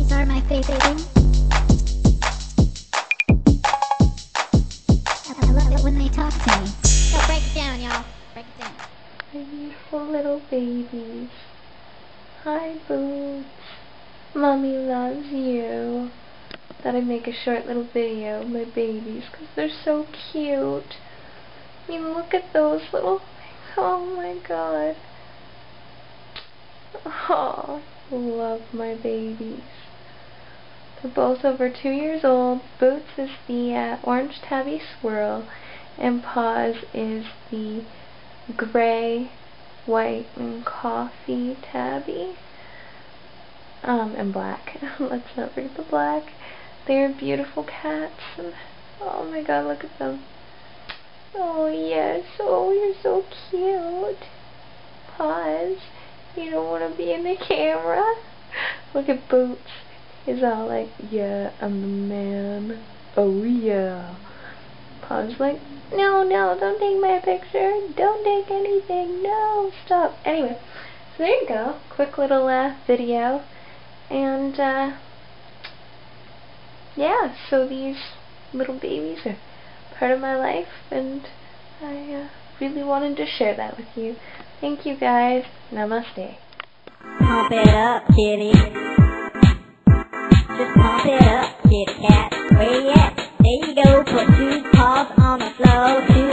Paws are my favorite thing. I love it when they talk to me. So break it down, y'all. Break it down. My beautiful little babies. Hi, Boots. Mommy loves you. Thought I'd make a short little video of my babies because they're so cute. I mean, look at those little things. Oh my god. Oh, love my babies. They're both over 2 years old. Boots is the orange tabby squirrel, and Paws is the gray, white, and coffee tabby. And black. Let's not forget the black. They're beautiful cats, and oh my god, look at them. Oh yes, oh you're so cute. Paws, you don't want to be in the camera? Look at Boots. He's all like, yeah, I'm the man. Oh yeah. Paws like, no, don't take my picture. Don't take anything. No, stop. Anyway, so there you go. Quick little video. And yeah, so these little babies are part of my life, and I really wanted to share that with you. Thank you guys. Namaste. Pump it up, kitty. Just pump it up, kitty cat. Where you at? There you go. Put 2 paws on the floor.